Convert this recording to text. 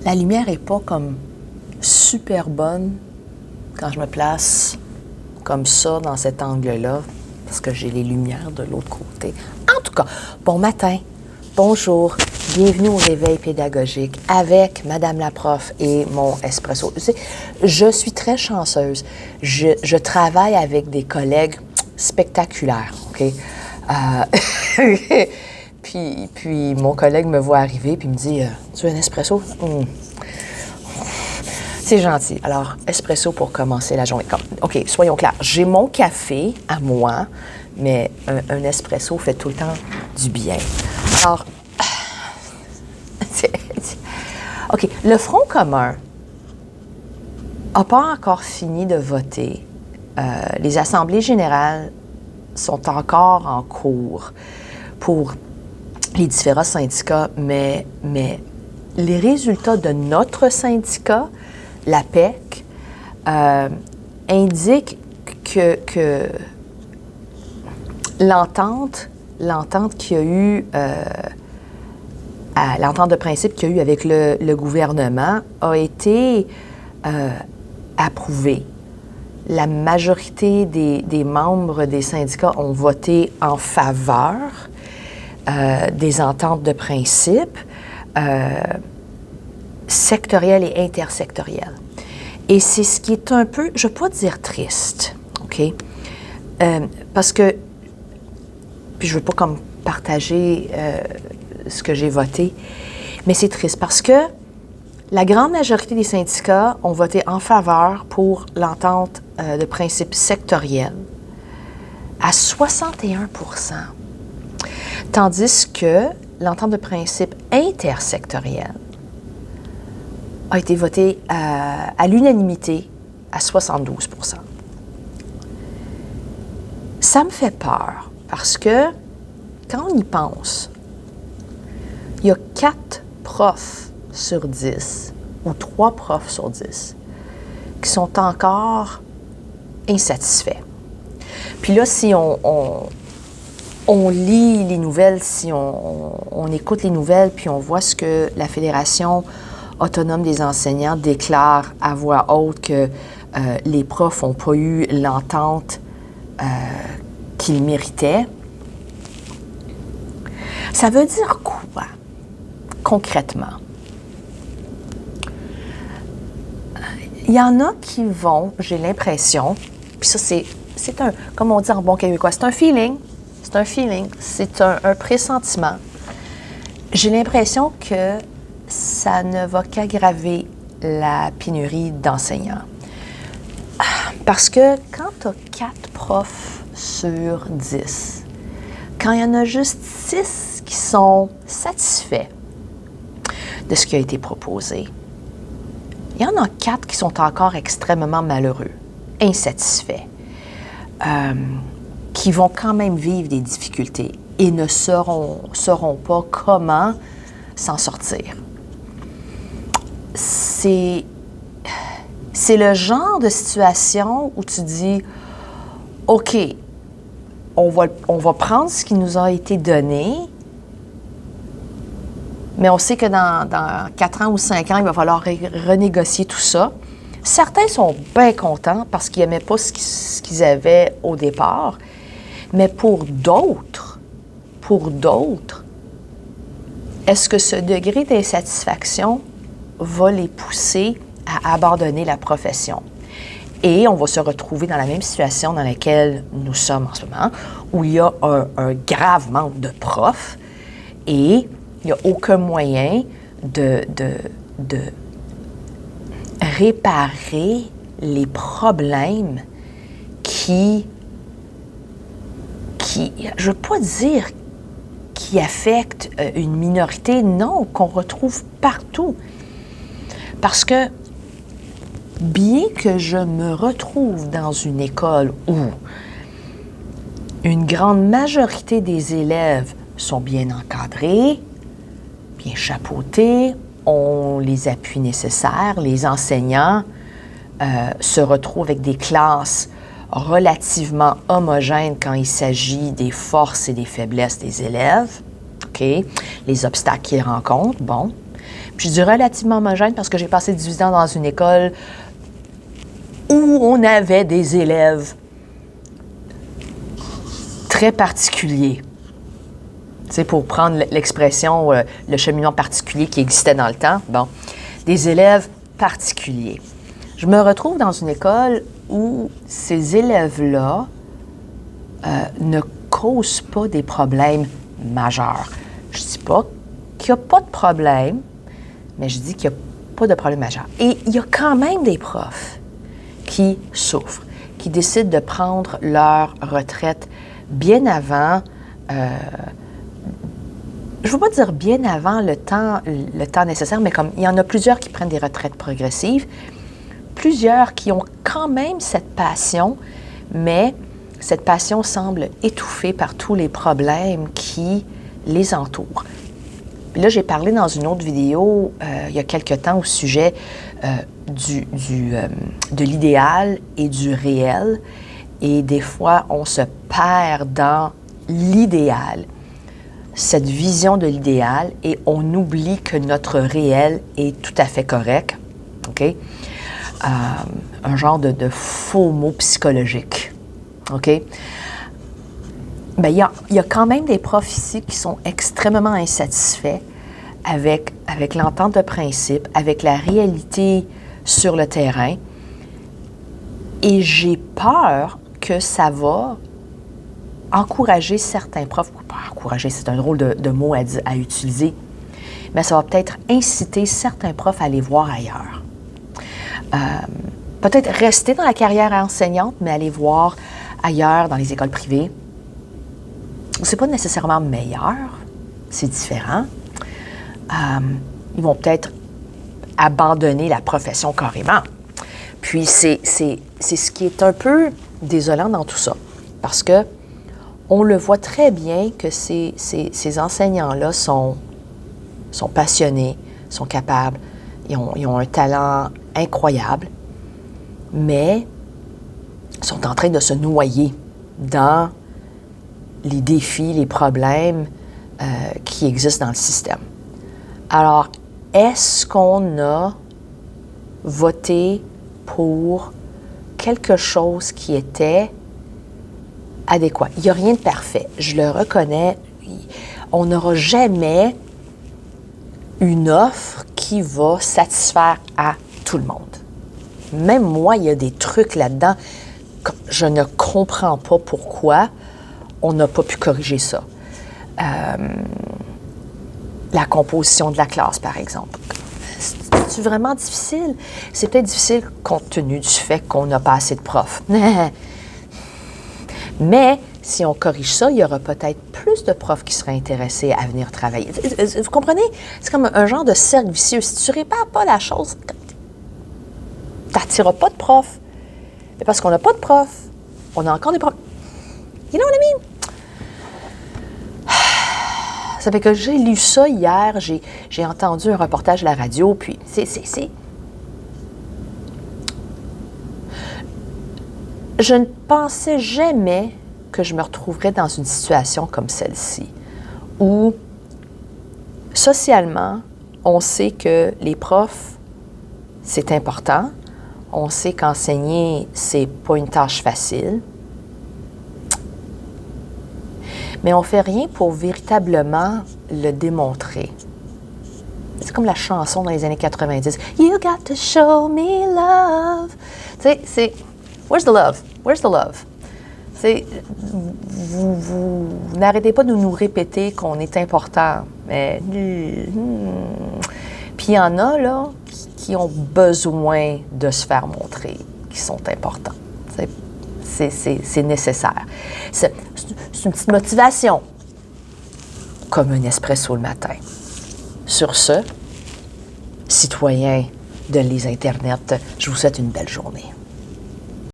La lumière n'est pas comme super bonne quand je me place comme ça dans cet angle-là, parce que j'ai les lumières de l'autre côté. En tout cas, bon matin, bonjour, bienvenue au réveil pédagogique avec Madame la prof et mon espresso. Tu sais, je suis très chanceuse. Je travaille avec des collègues spectaculaires, OK? Puis mon collègue me voit arriver puis me dit « Tu veux un espresso? C'est gentil. Alors, espresso pour commencer la journée. OK, soyons clairs. J'ai mon café à moi, mais un espresso fait tout le temps du bien. Alors, OK, le Front commun n'a pas encore fini de voter. Les assemblées générales sont encore en cours pour les différents syndicats, mais les résultats de notre syndicat, la PEC, indiquent que l'entente qu'il y a eu, l'entente de principe qu'il y a eu avec le gouvernement a été approuvée. La majorité des membres des syndicats ont voté en faveur des ententes de principe sectorielles et intersectorielles. Et c'est ce qui est un peu, je ne veux pas dire triste, OK? Parce que, puis je ne veux pas comme partager ce que j'ai voté, mais c'est triste parce que la grande majorité des syndicats ont voté en faveur pour l'entente de principe sectorielle à 61 %. Tandis que l'entente de principe intersectorielle a été votée à l'unanimité à 72 %. Ça me fait peur parce que quand on y pense, il y a 4 profs sur 10 ou 3 profs sur 10 qui sont encore insatisfaits. Puis là, si on lit les nouvelles, si on écoute les nouvelles, puis on voit ce que la Fédération autonome des enseignants déclare à voix haute que les profs n'ont pas eu l'entente qu'ils méritaient, ça veut dire quoi, concrètement? Il y en a qui vont, j'ai l'impression, puis ça c'est un, comme on dit en bon québécois, c'est un feeling, c'est un pressentiment. J'ai l'impression que ça ne va qu'aggraver la pénurie d'enseignants. Parce que quand tu as 4 profs sur 10, quand il y en a juste 6 qui sont satisfaits de ce qui a été proposé, il y en a 4 qui sont encore extrêmement malheureux, insatisfaits, qui vont quand même vivre des difficultés et ne sauront pas comment s'en sortir. C'est le genre de situation où tu dis, OK, on va prendre ce qui nous a été donné, mais on sait que dans 4 ans ou 5 ans, il va falloir renégocier tout ça. Certains sont bien contents parce qu'ils n'aimaient pas ce qu'ils avaient au départ, mais pour d'autres, est-ce que ce degré d'insatisfaction va les pousser à abandonner la profession? Et on va se retrouver dans la même situation dans laquelle nous sommes en ce moment, où il y a un grave manque de profs et il n'y a aucun moyen de réparer les problèmes qui je ne veux pas dire qui affectent une minorité, non, qu'on retrouve partout. Parce que bien que je me retrouve dans une école où une grande majorité des élèves sont bien encadrés, bien chapeautés, ont les appuis nécessaires, les enseignants se retrouvent avec des classes relativement homogènes quand il s'agit des forces et des faiblesses des élèves, OK? Les obstacles qu'ils rencontrent, bon. Puis je dis relativement homogène parce que j'ai passé 18 ans dans une école où on avait des élèves très particuliers. C'est pour prendre l'expression, le cheminement particulier qui existait dans le temps. Bon, des élèves particuliers. Je me retrouve dans une école où ces élèves-là ne causent pas des problèmes majeurs. Je ne dis pas qu'il n'y a pas de problème, mais je dis qu'il n'y a pas de problème majeur. Et il y a quand même des profs qui souffrent, qui décident de prendre leur retraite bien avant, je ne veux pas dire bien avant le temps nécessaire, mais comme il y en a plusieurs qui prennent des retraites progressives, plusieurs qui ont quand même cette passion, mais cette passion semble étouffée par tous les problèmes qui les entourent. Puis là, j'ai parlé dans une autre vidéo il y a quelque temps au sujet de l'idéal et du réel. Et des fois, on se perd dans l'idéal, cette vision de l'idéal, et on oublie que notre réel est tout à fait correct. OK? Un genre de faux mot psychologique. OK? Bien, il y a quand même des profs ici qui sont extrêmement insatisfaits avec l'entente de principe, avec la réalité sur le terrain. Et j'ai peur que ça va encourager certains profs, pas encourager, c'est un drôle de mot à utiliser, mais ça va peut-être inciter certains profs à aller voir ailleurs. Peut-être rester dans la carrière enseignante, mais aller voir ailleurs dans les écoles privées. C'est pas nécessairement meilleur, c'est différent. Ils vont peut-être abandonner la profession carrément. Puis c'est ce qui est un peu désolant dans tout ça, parce que on le voit très bien que ces enseignants-là sont passionnés, sont capables, ils ont un talent incroyable, mais sont en train de se noyer dans les défis, les problèmes qui existent dans le système. Alors, est-ce qu'on a voté pour quelque chose qui était adéquat? Il n'y a rien de parfait, je le reconnais. On n'aura jamais une offre qui va satisfaire à tout le monde. Même moi, il y a des trucs là-dedans que je ne comprends pas pourquoi on n'a pas pu corriger ça. La composition de la classe, par exemple. C'est vraiment difficile. C'est peut-être difficile compte tenu du fait qu'on n'a pas assez de profs. Mais si on corrige ça, il y aura peut-être plus de profs qui seraient intéressés à venir travailler. Vous comprenez? C'est comme un genre de cercle vicieux. Si tu ne répares pas la chose, tu n'attireras pas de profs. Mais parce qu'on n'a pas de profs, on a encore des profs. You know what I mean? Ça fait que j'ai lu ça hier, j'ai entendu un reportage à la radio, puis Je ne pensais jamais que je me retrouverais dans une situation comme celle-ci, où socialement, on sait que les profs, c'est important, on sait qu'enseigner, c'est pas une tâche facile, mais on ne fait rien pour véritablement le démontrer. C'est comme la chanson dans les années 90. « You got to show me love ». Tu sais, c'est « Where's the love? Where's the love? » Vous n'arrêtez pas de nous répéter qu'on est important. Mais Puis il y en a, là, qui ont besoin de se faire montrer, qui sont importants. C'est nécessaire. C'est une petite motivation, comme un espresso le matin. Sur ce, citoyens de les Internets, je vous souhaite une belle journée.